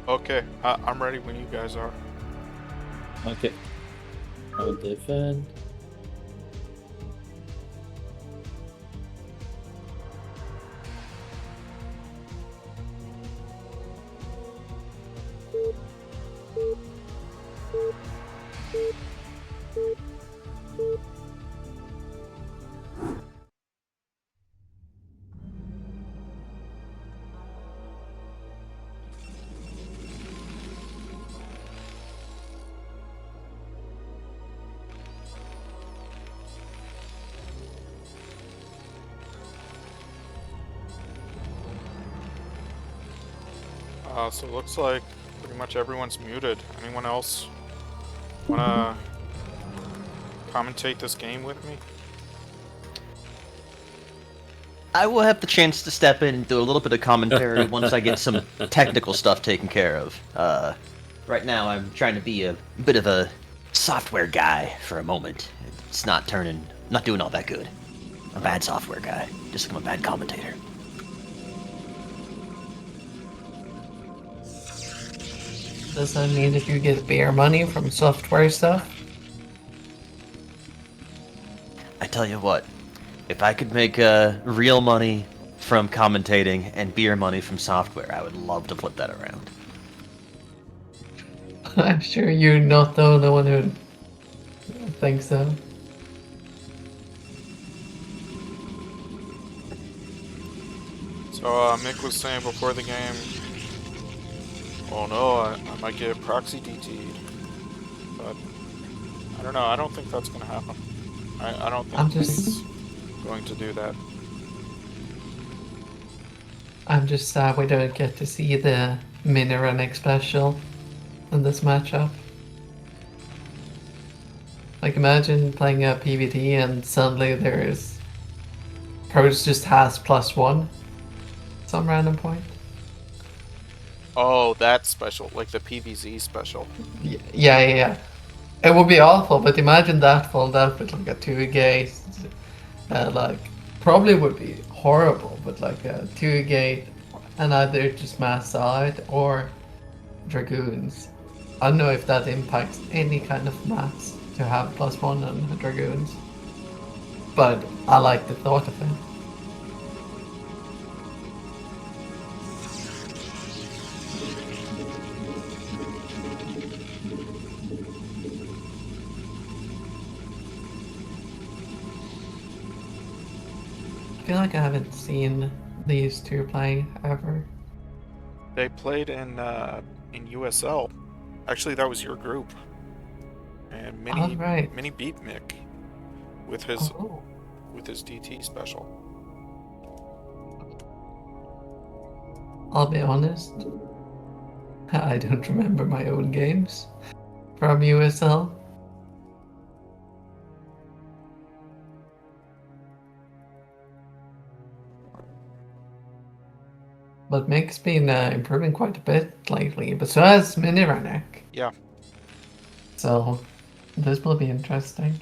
Okay, I'm ready when you guys are. Okay, I'll defend. So it looks like pretty much everyone's muted. Anyone else wanna commentate this game with me? I will have the chance to step in and do a little bit of commentary once I get some technical stuff taken care of. Right now, I'm trying to be a bit of a software guy for a moment. It's not doing all that good. I'm a bad software guy. Just like I'm a bad commentator. Does that mean that you get beer money from software stuff? I tell you what, if I could make real money from commentating and beer money from software, I would love to flip that around. I'm sure you're not the only one who thinks so. So Mick was saying before the game, oh no, I might get proxy DT'd. But I don't know, I don't think that's gonna happen. I don't think he's going to do that. I'm just sad we don't get to see the MiniRennac special in this matchup. Like, imagine playing a PvT and suddenly there's Pros just has +1 some random point. Oh, that's special, like the PVZ special. Yeah. It would be awful, but imagine that followed up with like a 2-gate, like probably would be horrible, but like a 2-gate and either just mass side or dragoons. I don't know if that impacts any kind of maths to have +1 on dragoons, but I like the thought of it. I feel like I haven't seen these two play ever. They played in USL. Actually, that was your group. And Alright. Mini beat Mick with Oh. his DT special. I'll be honest, I don't remember my own games from USL. But Mick's been improving quite a bit lately, but so has MiniRennac. Yeah. So this will be interesting.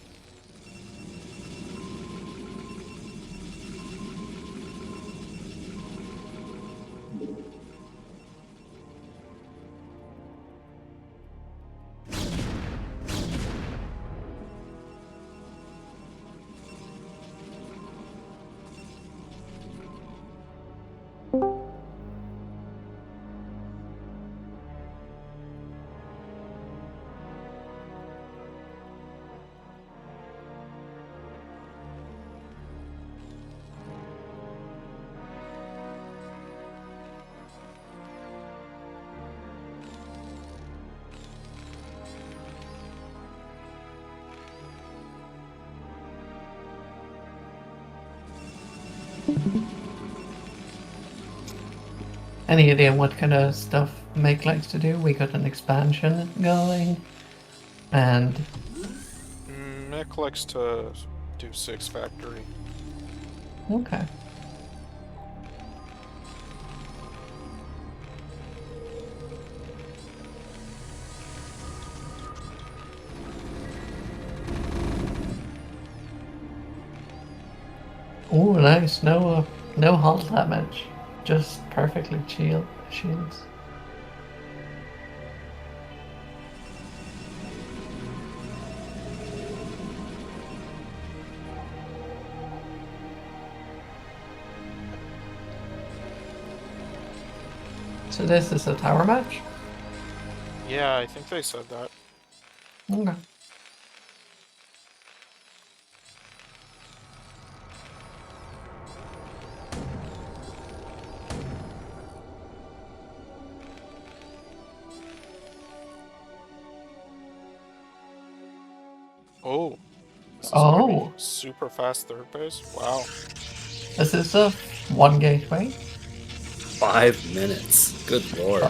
Any idea what kind of stuff Mick likes to do? We got an expansion going, and Mick likes to do 6 factory. okay. Oh, nice. No hull damage. Just perfectly shields. So this is a tower match? Yeah, I think they said that. Okay. Oh, this is gonna be Oh, super fast third base. Wow. this is a 1 gateway. 5 minutes. Good lord.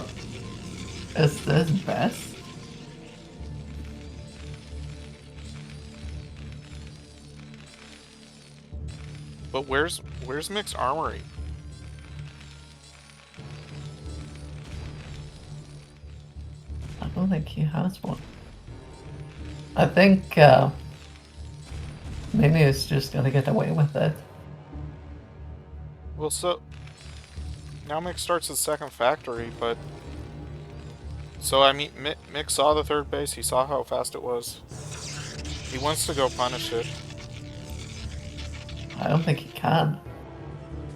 Is this best? But where's Mick's armory? I don't think he has one. I think Mini is just gonna get away with it. Well, so now Mick starts his second factory, but so I mean, Mick saw the third base. He saw how fast it was. He wants to go punish it. I don't think he can.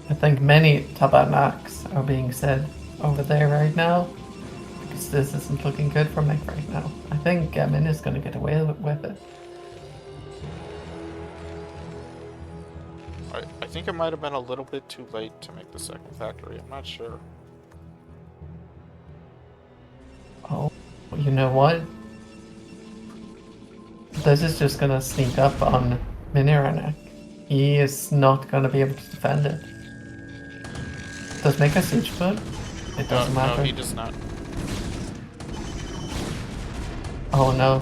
I think many tabarnaks are being said over there right now. Because this isn't looking good for Mick right now. I think Min is gonna get away with it. I think it might have been a little bit too late to make the second factory. I'm not sure. Oh, you know what? This is just gonna sneak up on MiniRennac. He is not gonna be able to defend it. Does make a siege foot? It doesn't matter. No, he does not. Oh no.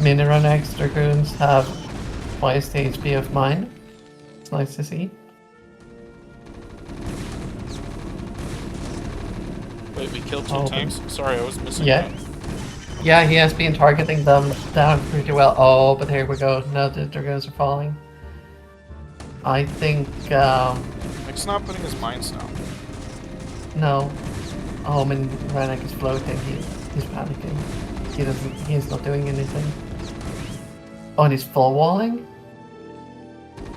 MiniRennac Dragoons have twice the HP of mine. It's nice to see. Wait, we killed two Oh, tanks? Sorry, I was missing Yeah. that. Yeah, he has been targeting them down pretty well. Oh, but here we go. Now the Dragoons are falling. I think, Mick's not putting his mines down. no. Oh, MiniRennac is floating. He's panicking. He's not doing anything. Oh, and he's full walling?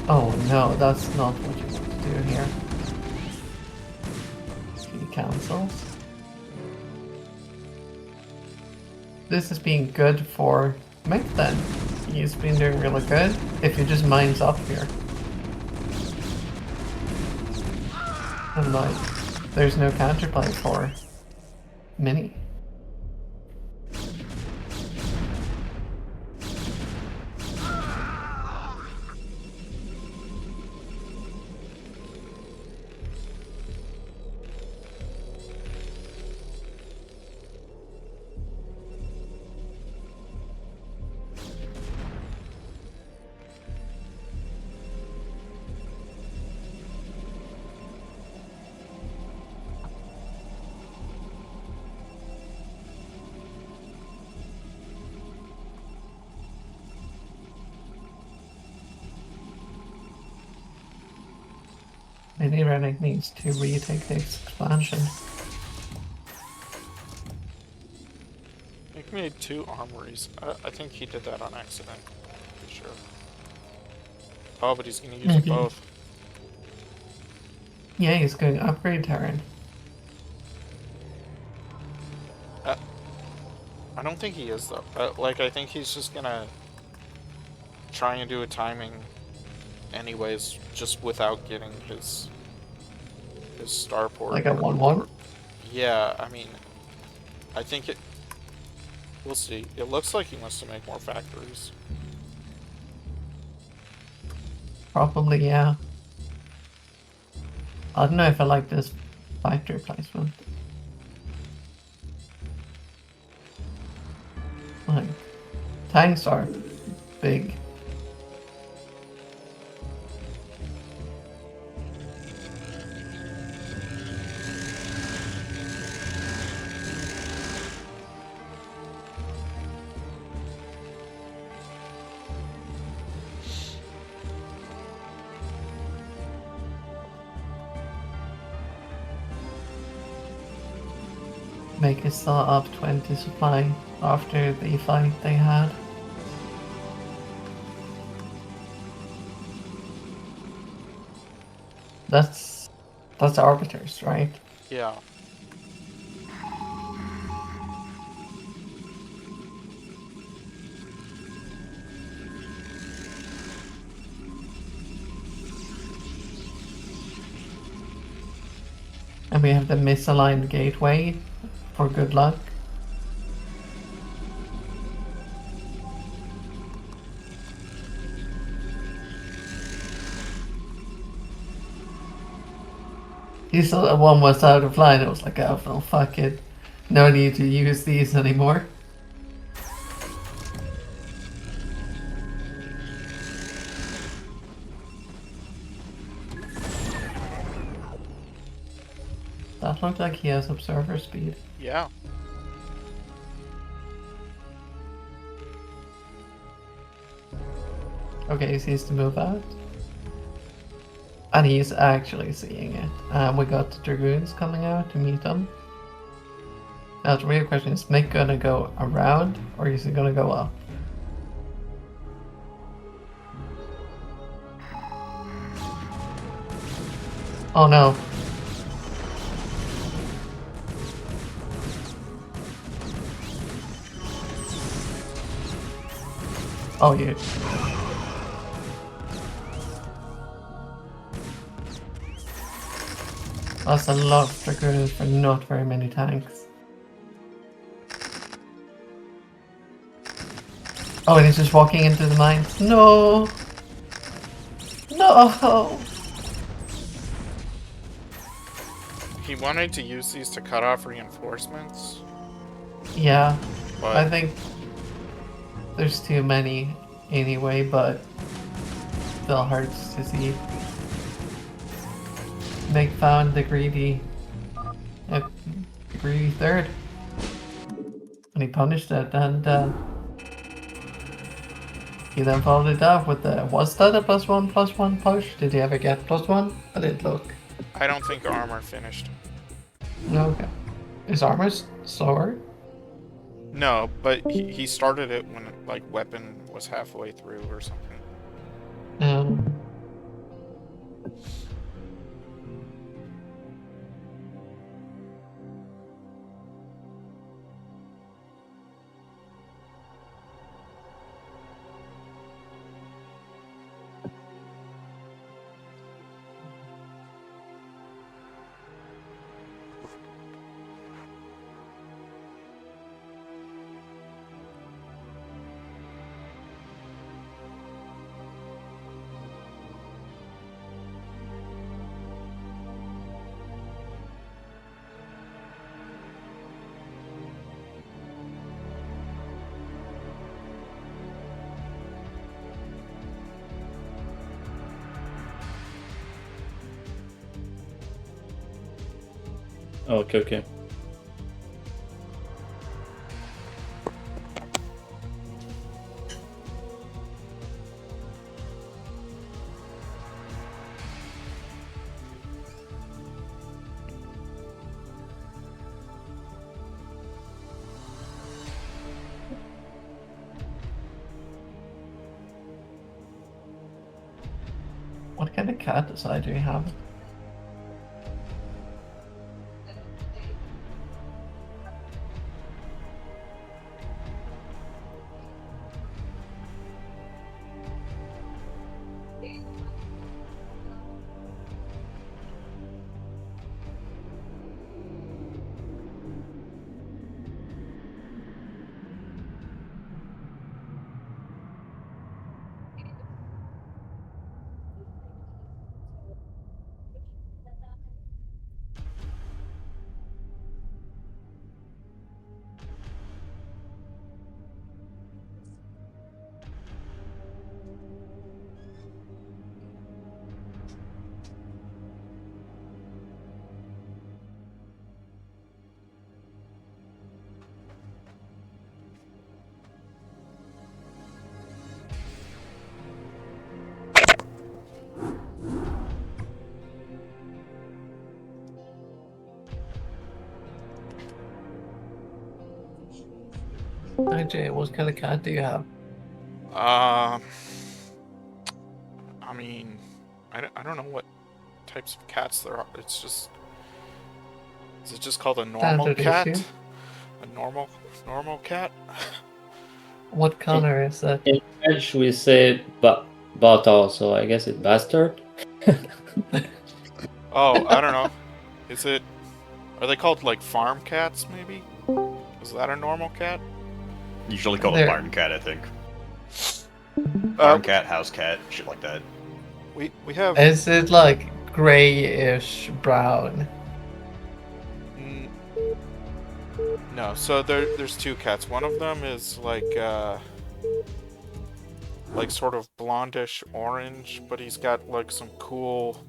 Oh no, that's not what you want to do here. He cancels. This is being good for Mick then. He's been doing really good. If he just mines up here. And like, there's no counterplay for Mini. MiniRennac needs to retake this expansion. Mick made 2 armories. I think he did that on accident. For sure. Oh, but he's gonna use Maybe. them both. Yeah, he's going upgrade turn. I don't think he is, though. Like, I think he's just gonna try and do a timing anyways, just without getting his starport. Like a 1-1? Yeah, I mean, I think it... We'll see. It looks like he wants to make more factories. Probably, yeah. I don't know if I like this factory placement. Like, tanks are big. Make it still up 20 supply after the fight they had. That's arbiters, right? Yeah. And we have the misaligned gateway for good luck. He saw that one was out of line. It was like, oh, well, fuck it. No need to use these anymore. That looked like he has observer speed. Yeah. Okay, he sees to move out. And he's actually seeing it. We got the Dragoons coming out to meet him. Now the real question is Mick gonna go around or is he gonna go up? Oh no. Oh yeah. That's a lot of Dragoons for not very many tanks. Oh, and he's just walking into the mines. No! No! He wanted to use these to cut off reinforcements. Yeah, But I think there's too many anyway, but still hurts to see. Mick found the greedy third. And he punished it, and he then followed it up with the, was that a +1/+1 push? Did he ever get +1? I didn't look. I don't think armor finished. No, okay. Is armor slower? No, but he started it when like weapon was halfway through or something. Um, Oh, okay. what kind of cat design do you have? IJ, what kind of cat do you have? I mean, I don't know what types of cats there are. It's just... Is it just called a normal Standard cat? issue. A normal cat? What color is it? In French, we say bâtard, so I guess it's bastard. Oh, I don't know. Is it... Are they called, like, farm cats, maybe? Is that a normal cat? Usually called There- a barn cat, I think. Barn cat, house cat, shit like that. We have... Is it like grayish brown? Mm, no, so there's two cats. One of them is like sort of blondish orange, but he's got like some cool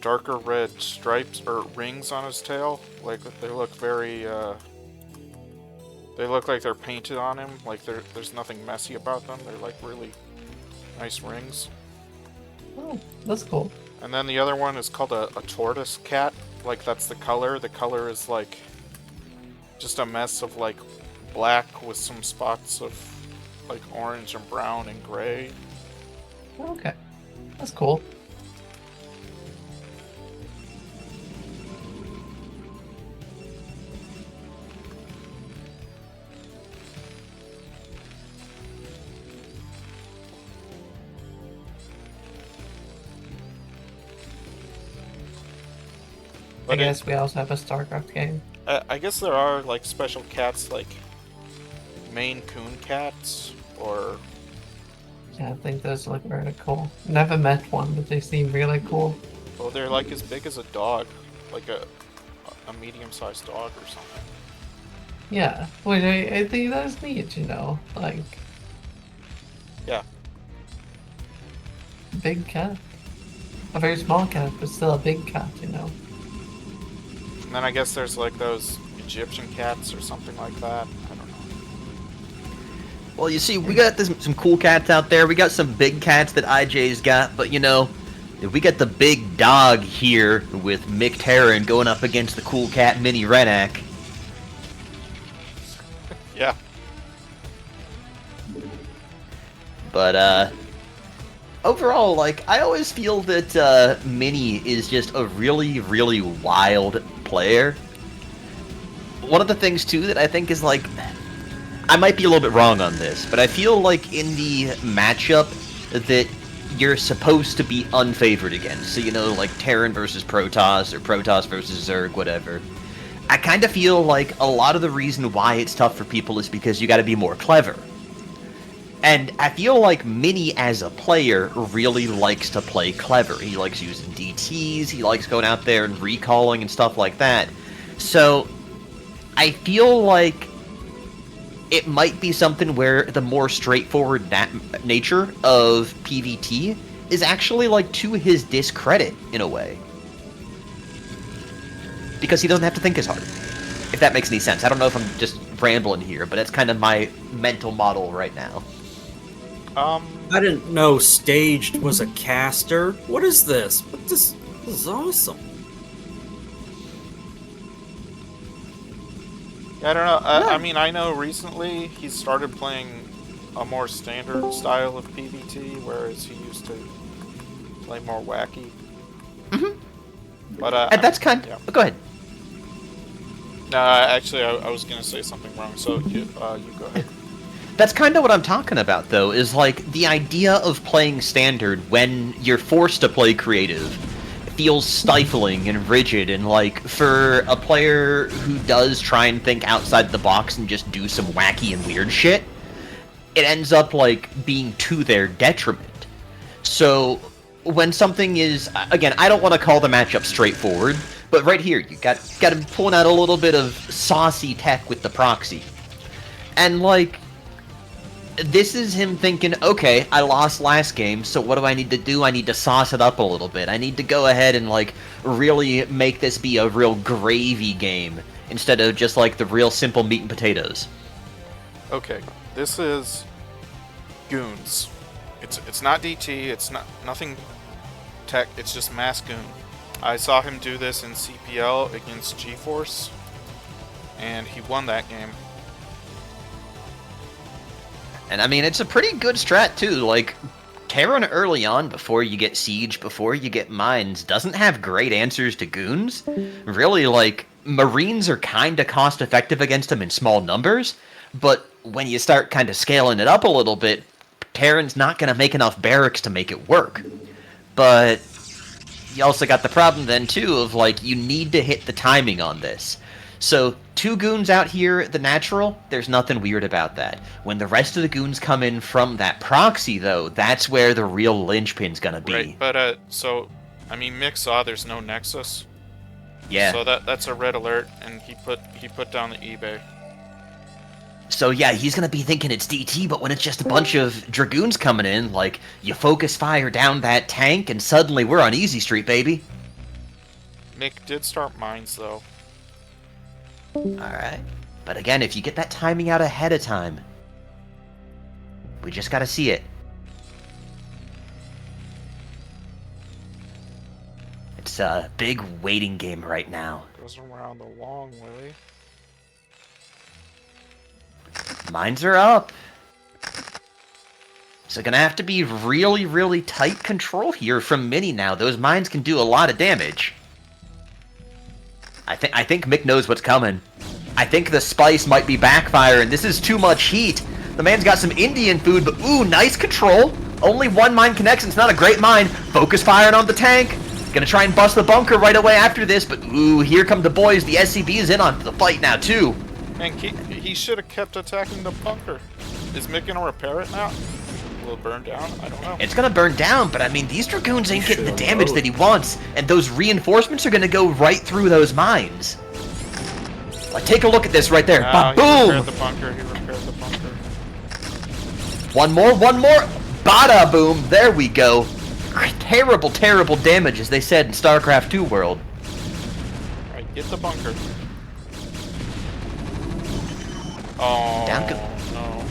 darker red stripes or rings on his tail. Like they look very they look like they're painted on him. Like there's nothing messy about them. They're like really nice rings. Oh, that's cool. And then the other one is called a tortoise cat. Like that's the color. The color is like just a mess of like black with some spots of like orange and brown and gray. Okay, that's cool. I But guess we also have a StarCraft game. I guess there are like special cats like Maine Coon cats or Yeah, I think those look really cool. Never met one, but they seem really cool. well they're like as big as a dog, like a medium-sized dog or something. Yeah, which I think that's neat, you know, like Yeah. big cat. A very small cat, but still a big cat, you know. And then I guess there's like those Egyptian cats or something like that. I don't know. Well, you see, we got some cool cats out there. We got some big cats that IJ's got, but you know, we got the big dog here with Mick Terran going up against the cool cat MiniRennac. Yeah. But overall, like, I always feel that Mini is just a really, really wild player. One of the things too that I think is like, I might be a little bit wrong on this, but I feel like in the matchup that you're supposed to be unfavored against. So, you know, like Terran versus Protoss, or Protoss versus Zerg, whatever. I kind of feel like a lot of the reason why it's tough for people is because you gotta be more clever. And I feel like Mini as a player really likes to play clever. He likes using DTs, he likes going out there and recalling and stuff like that. So, I feel like it might be something where the more straightforward nature of PvT is actually like to his discredit in a way. Because he doesn't have to think as hard. If that makes any sense. I don't know if I'm just rambling here, but that's kind of my mental model right now. I didn't know Staged was a caster. What is this? But this is awesome. Yeah, I don't know. I mean, I know recently he started playing a more standard style of PvT, whereas he used to play more wacky. Mm-hmm. But And that's kind of... yeah. Go ahead. No, actually, I was gonna say something wrong. So you go ahead. That's kind of what I'm talking about, though, is like the idea of playing standard when you're forced to play creative feels stifling and rigid, and like for a player who does try and think outside the box and just do some wacky and weird shit, it ends up like being to their detriment. So when something is, again, I don't want to call the matchup straightforward, but right here you got him pulling out a little bit of saucy tech with the proxy, and like, this is him thinking, okay, I lost last game, so what do I need to do? I need to sauce it up a little bit. I need to go ahead and, like, really make this be a real gravy game, instead of just, like, the real simple meat and potatoes. Okay, this is goons. It's not DT. It's nothing tech. It's just mass goon. I saw him do this in CPL against GeForce, and he won that game. And, I mean, it's a pretty good strat, too. Like, Terran early on, before you get Siege, before you get Mines, doesn't have great answers to Goons. Really, like, Marines are kinda cost-effective against them in small numbers, but when you start kinda scaling it up a little bit, Terran's not gonna make enough barracks to make it work. But you also got the problem then, too, of, like, you need to hit the timing on this. So, 2 goons out here, the natural, there's nothing weird about that. When the rest of the goons come in from that proxy, though, that's where the real linchpin's gonna be. Right, but, so, I mean, Mick saw there's no Nexus. Yeah. So that's a red alert, and he put down the eBay. So yeah, he's gonna be thinking it's DT, but when it's just a bunch of Dragoons coming in, like, you focus fire down that tank, and suddenly we're on Easy Street, baby. Mick did start Mines, though. Alright. But again, if you get that timing out ahead of time, we just gotta see it. It's a big waiting game right now. Goes around the long way. Mines are up. So gonna have to be really, really tight control here from Mini now. Those mines can do a lot of damage. I think Mick knows what's coming. I think the spice might be backfiring. This is too much heat. The man's got some Indian food, but ooh, nice control. Only 1 mine connects, and it's not a great mine. Focus firing on the tank. Gonna try and bust the bunker right away after this, but ooh, here come the boys. The SCB is in on the fight now, too. Man, he should have kept attacking the bunker. Is Mick gonna repair it now? Will it burn down? I don't know. It's gonna burn down, but I mean, these Dragoons ain't getting the damage that he wants, and those reinforcements are gonna go right through those mines. Like, take a look at this right there. He Boom! repaired the bunker. He repaired the bunker. One more. Bada boom. There we go. Terrible, terrible damage, as they said in StarCraft 2 world. Alright, get the bunker. Oh, Down go. no.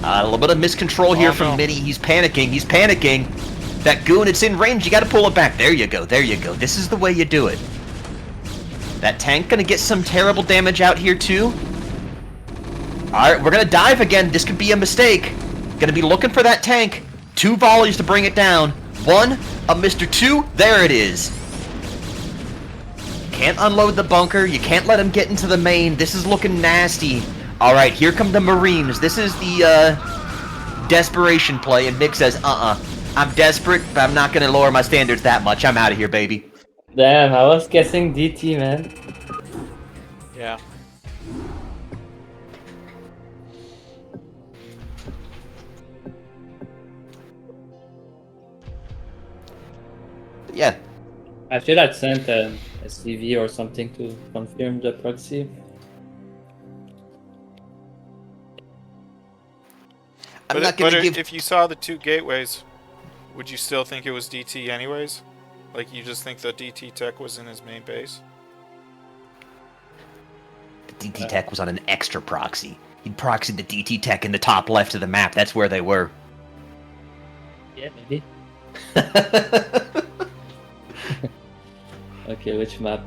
A little bit of miscontrol here from no. Mini. He's panicking. That goon, it's in range. You gotta pull it back. There you go. This is the way you do it. That tank gonna get some terrible damage out here, too. Alright, we're gonna dive again. This could be a mistake. Gonna be looking for that tank. 2 volleys to bring it down. 1, a Mr. 2. There it is. Can't unload the bunker. You can't let him get into the main. This is looking nasty. Alright, here come the Marines. This is the, desperation play, and Mick says, I'm desperate, but I'm not gonna lower my standards that much. I'm out of here, baby. Damn, I was guessing DT, man. Yeah. Yeah. I should have sent a CV or something to confirm the proxy. But if you saw the 2 gateways, would you still think it was DT anyways? Like, you just think the DT tech was in his main base? The DT tech was on an extra proxy. He'd proxied the DT tech in the top left of the map. That's where they were. Yeah, maybe. Okay, which map?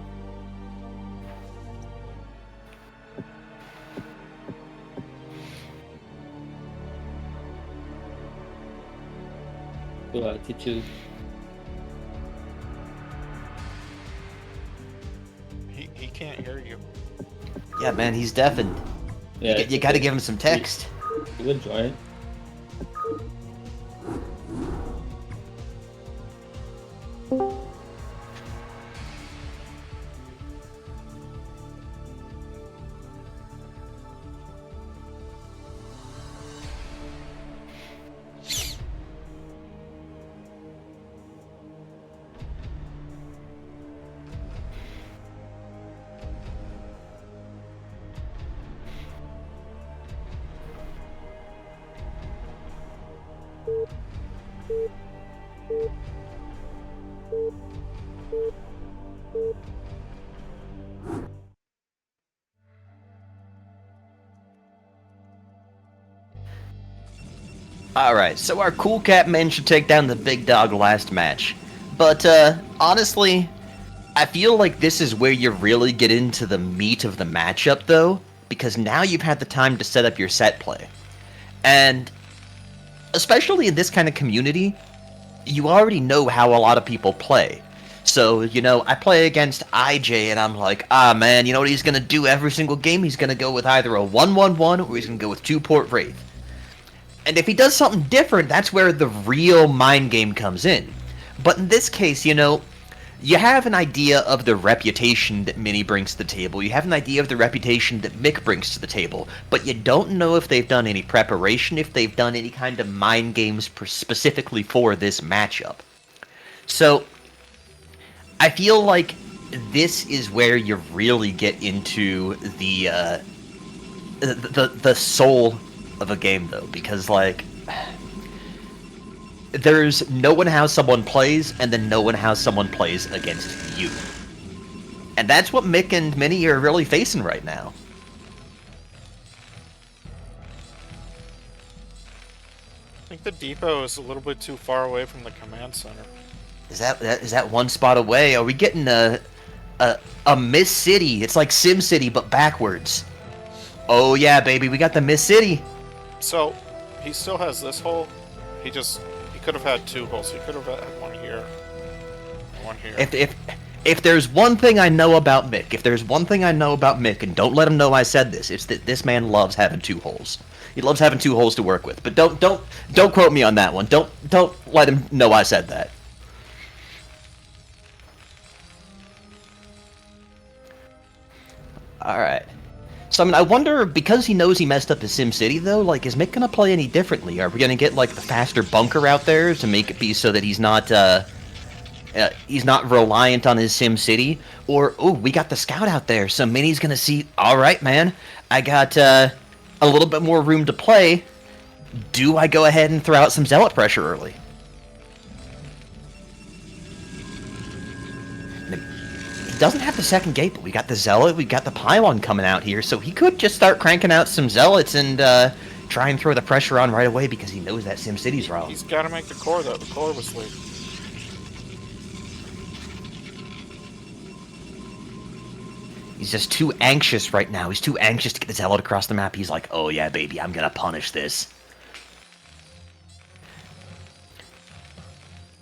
Altitude. He can't hear you. Yeah, man, he's deafened. Yeah, You gotta give him some text. He would join. Alright, so our cool cat managed to take down the big dog last match. But, honestly, I feel like this is where you really get into the meat of the matchup, though, because now you've had the time to set up your set play. And especially in this kind of community, you already know how a lot of people play. So, you know, I play against IJ, and I'm like, ah, man, you know what he's going to do every single game? He's going to go with either a 1-1-1, or he's going to go with 2-port Wraith. And if he does something different, that's where the real mind game comes in. But in this case, you know, you have an idea of the reputation that Mini brings to the table. You have an idea of the reputation that Mick brings to the table. But you don't know if they've done any preparation, if they've done any kind of mind games specifically for this matchup. So, I feel like this is where you really get into the soul of a game, though, because, like, there's no one how someone plays, and then no one how someone plays against you. And that's what Mick and Mini are really facing right now. I think the depot is a little bit too far away from the command center. Is that one spot away? Are we getting a Miss City? It's like Sim City, but backwards. Oh yeah, baby, we got the Miss City. So, he still has this hole. He could have had 2 holes. He could have had one here, one here. If there's one thing I know about Mick, and don't let him know I said this, it's that this man loves having 2 holes. He loves having 2 holes to work with. But don't quote me on that one. Don't let him know I said that. Alright. So, I mean, I wonder, because he knows he messed up his SimCity, though, like, is Mick gonna play any differently? Are we gonna get, like, the faster bunker out there to make it be so that he's not reliant on his SimCity? Or, oh, we got the scout out there, so Mini's gonna see, alright, man, I got, a little bit more room to play. Do I go ahead and throw out some Zealot pressure early? He doesn't have the second gate, but we got the Zealot, we got the Pylon coming out here, so he could just start cranking out some Zealots and try and throw the pressure on right away because he knows that SimCity's wrong. He's got to make the core, though. The core was late. He's just too anxious right now. He's too anxious to get the Zealot across the map. He's like, oh yeah, baby, I'm gonna punish this.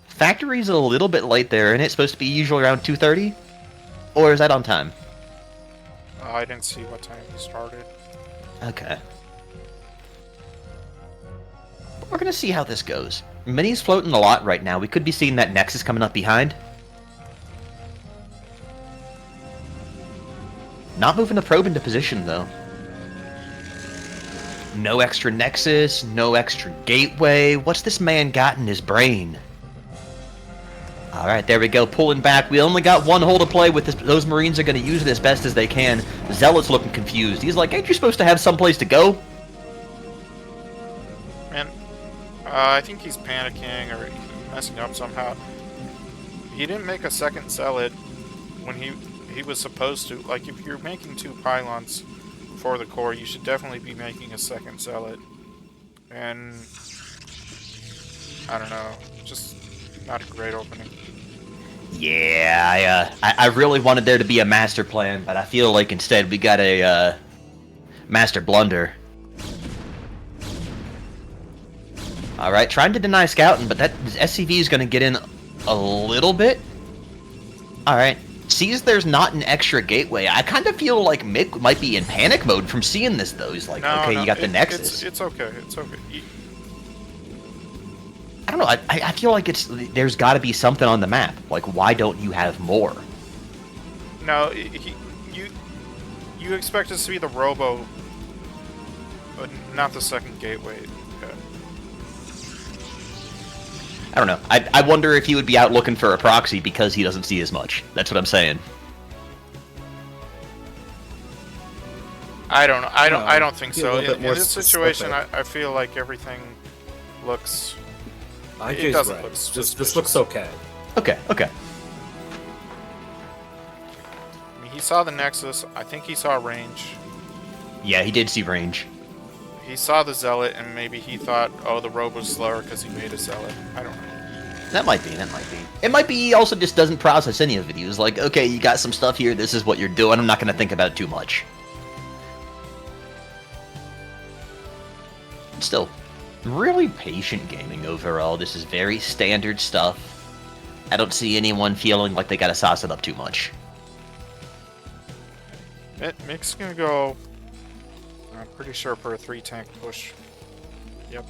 Factory's a little bit late there, and it's supposed to be usually around 2:30? Or is that on time? I didn't see what time he started. Okay. We're gonna see how this goes. Mini's floating a lot right now. We could be seeing that Nexus coming up behind. Not moving the probe into position, though. No extra Nexus, no extra gateway. What's this man got in his brain? Alright, there we go, pulling back. We only got 1 hole to play with this. Those Marines are going to use it as best as they can. Zealot's looking confused. He's like, ain't you supposed to have someplace to go? Man, I think he's panicking or messing up somehow. He didn't make a second Zealot when he was supposed to. Like, if you're making 2 pylons for the core, you should definitely be making a second Zealot. And I don't know, just not a great opening. Yeah, I really wanted there to be a master plan, but I feel like instead we got a master blunder. Alright, trying to deny scouting, but that SCV is going to get in a little bit. Alright, sees there's not an extra gateway. I kind of feel like Mick might be in panic mode from seeing this, though. He's like, no, okay, you got the Nexus. It's okay, it's okay. I don't know, I feel like there's got to be something on the map. Like, why don't you have more? No, you expect to see the Robo, but not the second gateway. Okay. I don't know. I wonder if he would be out looking for a proxy because he doesn't see as much. That's what I'm saying. I don't know. I don't think so. In more this situation, specific. I feel like everything looks. IJ's It doesn't right. look This suspicious. looks okay. Okay. I mean, he saw the Nexus. I think he saw range. Yeah, he did see range. He saw the Zealot, and maybe he thought, oh, the Robe was slower because he made a Zealot. I don't know. That might be. It might be he also just doesn't process any of it. He was like, okay, you got some stuff here. This is what you're doing. I'm not going to think about it too much. Still, really patient gaming overall. This is very standard stuff. I don't see anyone feeling like they gotta sauce it up too much. Mick's gonna go, I'm pretty sure, for a 3-tank push. Yep.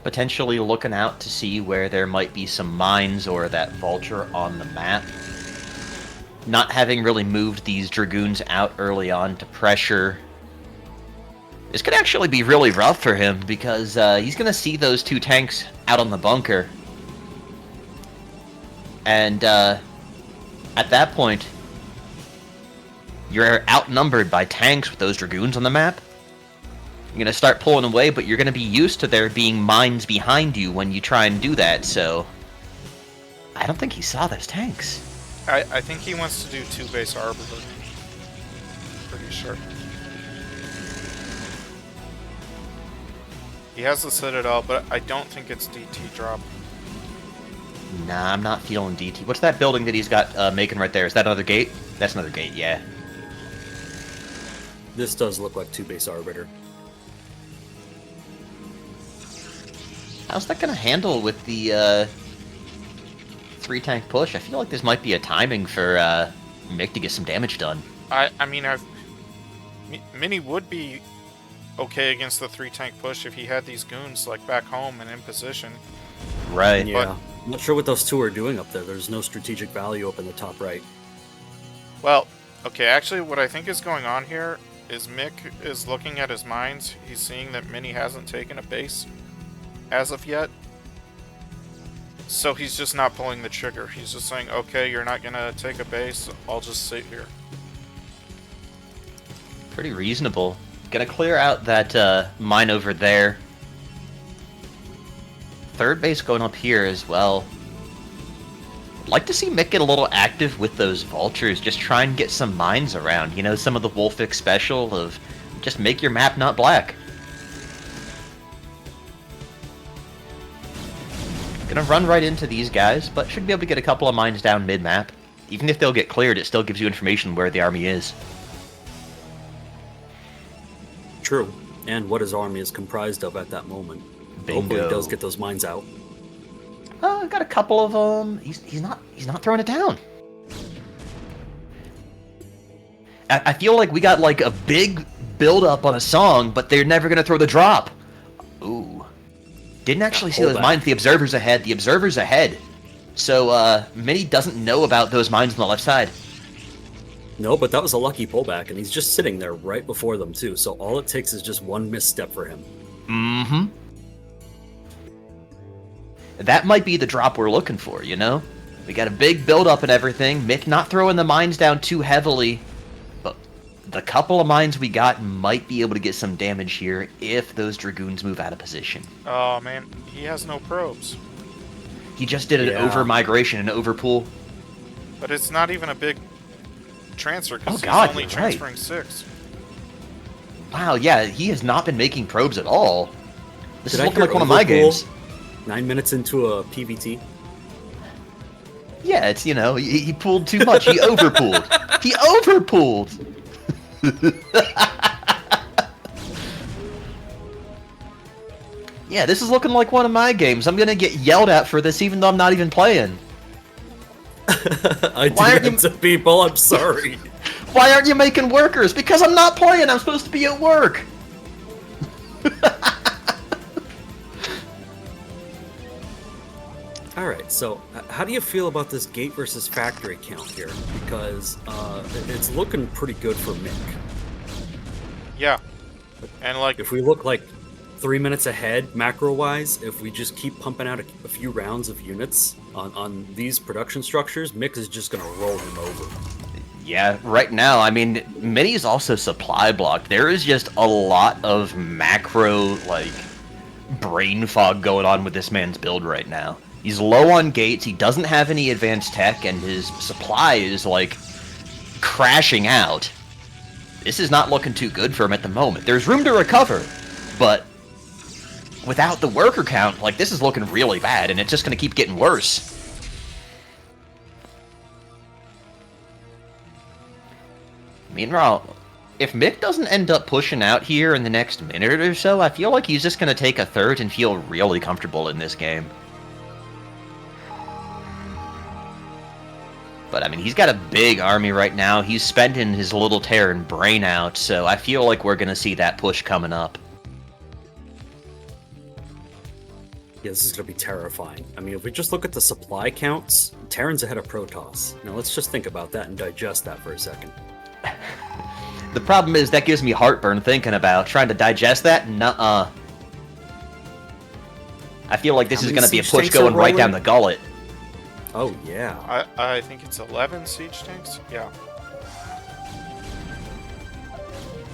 Potentially looking out to see where there might be some mines or that vulture on the map. Not having really moved these Dragoons out early on to pressure. This could actually be really rough for him because he's going to see those 2 tanks out on the bunker. And at that point, you're outnumbered by tanks with those Dragoons on the map. You're going to start pulling away, but you're going to be used to there being mines behind you when you try and do that, so... I don't think he saw those tanks. I think he wants to do 2 base arbor. Pretty sure. He has the Citadel, but I don't think it's DT drop. Nah, I'm not feeling DT. What's that building that he's got making right there? Is that another gate? That's another gate, yeah. This does look like 2 base arbiter. How's that going to handle with the 3-tank push? I feel like this might be a timing for Mick to get some damage done. I mean, Mini would be okay against the 3-tank push if he had these goons like back home and in position. Right. Yeah. I'm not sure what those 2 are doing up there. There's no strategic value up in the top right. Well, okay, actually what I think is going on here is Mick is looking at his mines. He's seeing that Mini hasn't taken a base as of yet. So he's just not pulling the trigger. He's just saying, okay, you're not gonna take a base, I'll just sit here. Pretty reasonable. Gonna clear out that mine over there. 3rd base going up here as well. I'd like to see Mick get a little active with those vultures. Just try and get some mines around. You know, some of the Wolfix special of just make your map not black. Gonna run right into these guys, but should be able to get a couple of mines down mid-map. Even if they'll get cleared, it still gives you information where the army is. True. And what his army is comprised of at that moment. Bingo. Hopefully he does get those mines out. Got a couple of them. He's not throwing it down. I feel like we got like a big build-up on a song, but they're never gonna throw the drop. Ooh. Didn't actually see those mines. The observer's ahead. The observer's ahead. So, Mini doesn't know about those mines on the left side. No, but that was a lucky pullback, and he's just sitting there right before them, too. So all it takes is just one misstep for him. Mm-hmm. That might be the drop we're looking for, you know? We got a big build-up and everything. Mick not throwing the mines down too heavily. But the couple of mines we got might be able to get some damage here if those Dragoons move out of position. Oh man, he has no probes. He just did an over-migration, an over-pool. But it's not even a big transfer because God, he's only you're right. transferring 6. Wow, yeah, he has not been making probes at all. This is Did I looking hear like one of my overpool games. 9 minutes into a PVT? Yeah, it's, you know, he pulled too much. He overpooled. He overpooled. Yeah, this is looking like one of my games. I'm gonna get yelled at for this even though I'm not even playing. I Why aren't do you- that to people, I'm sorry. Why aren't you making workers? Because I'm not playing. I'm supposed to be at work. Alright, so how do you feel about this gate versus factory count here? Because it's looking pretty good for Mick. Yeah. And like, If we look like 3 minutes ahead, macro-wise, if we just keep pumping out a few rounds of units on these production structures, Mick is just going to roll him over. Yeah, right now, I mean, Mini's also supply blocked. There is just a lot of macro, like, brain fog going on with this man's build right now. He's low on gates, he doesn't have any advanced tech, and his supply is, like, crashing out. This is not looking too good for him at the moment. There's room to recover, but without the worker count, like, this is looking really bad, and it's just gonna keep getting worse. Meanwhile, if Mick doesn't end up pushing out here in the next minute or so, I feel like he's just gonna take a third and feel really comfortable in this game. But, I mean, he's got a big army right now. He's spending his little Terran brain out, so I feel like we're going to see that push coming up. Yeah, this is going to be terrifying. I mean, if we just look at the supply counts, Terran's ahead of Protoss. Now, let's just think about that and digest that for a second. The problem is that gives me heartburn thinking about trying to digest that. Nuh-uh. I feel like this is going to be a push going right down the gullet. Oh, yeah. I think it's 11 siege tanks. Yeah.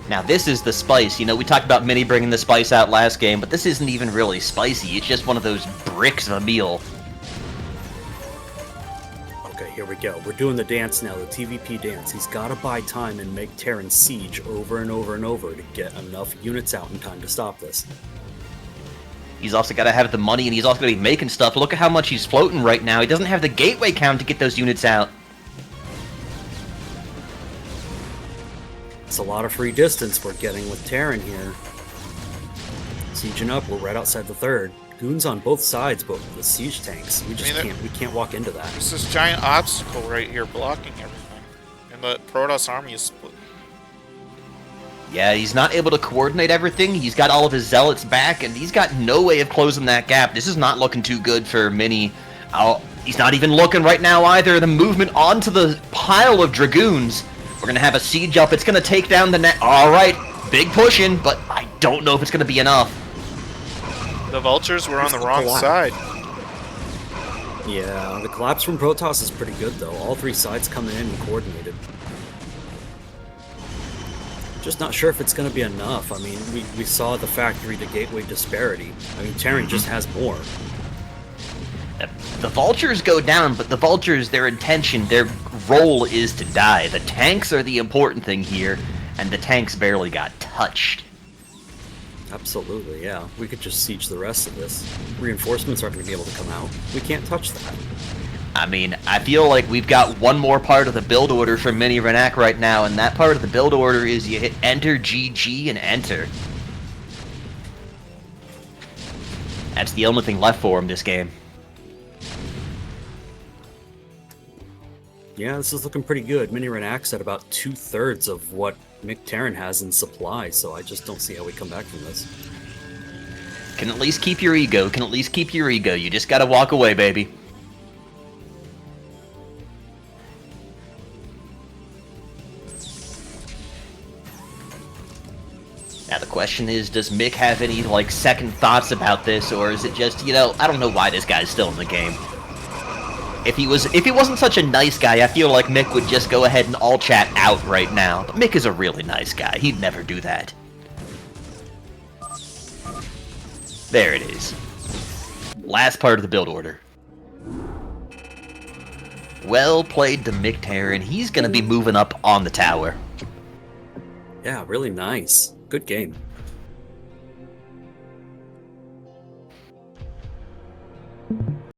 Now this is the spice. You know, we talked about Mini bringing the spice out last game, but this isn't even really spicy. It's just one of those bricks of a meal. Okay, here we go. We're doing the dance now, the TVP dance. He's got to buy time and make Terran siege over and over and over to get enough units out in time to stop this. He's also got to have the money, and he's also going to be making stuff. Look at how much he's floating right now. He doesn't have the gateway count to get those units out. It's a lot of free distance we're getting with Terran here. Sieging up, we're right outside the third. Goons on both sides, but with siege tanks, we just can't walk into that. There's this giant obstacle right here blocking everything. And the Protoss army is split. Yeah, he's not able to coordinate everything. He's got all of his zealots back, and he's got no way of closing that gap. This is not looking too good for Mini. He's not even looking right now either. The movement onto the pile of Dragoons. We're going to have a siege up. It's going to take down the net. All right, big pushing, but I don't know if it's going to be enough. The Vultures were on the wrong side. Yeah, the collapse from Protoss is pretty good, though. All three sides coming in and coordinated. Just not sure if it's going to be enough. I mean, we saw the factory to gateway disparity. I mean, Terran just has more. The Vultures go down, but the Vultures, their intention, their role is to die. The tanks are the important thing here, and the tanks barely got touched. Absolutely, yeah. We could just siege the rest of this. Reinforcements aren't going to be able to come out. We can't touch that. I mean, I feel like we've got one more part of the build order for MiniRennac right now, and that part of the build order is you hit enter GG and enter. That's the only thing left for him this game. Yeah, this is looking pretty good. MiniRennac's at about 2/3 of what Mick Terran has in supply, so I just don't see how we come back from this. Can at least keep your ego, can at least keep your ego. You just gotta walk away, baby. Now the question is, does Mick have any, like, second thoughts about this, or is it just, you know, I don't know why this guy's still in the game. If he wasn't such a nice guy, I feel like Mick would just go ahead and all chat out right now. But Mick is a really nice guy. He'd never do that. There it is. Last part of the build order. Well played to Mick Terran. He's gonna be moving up on the tower. Yeah, really nice. Good game.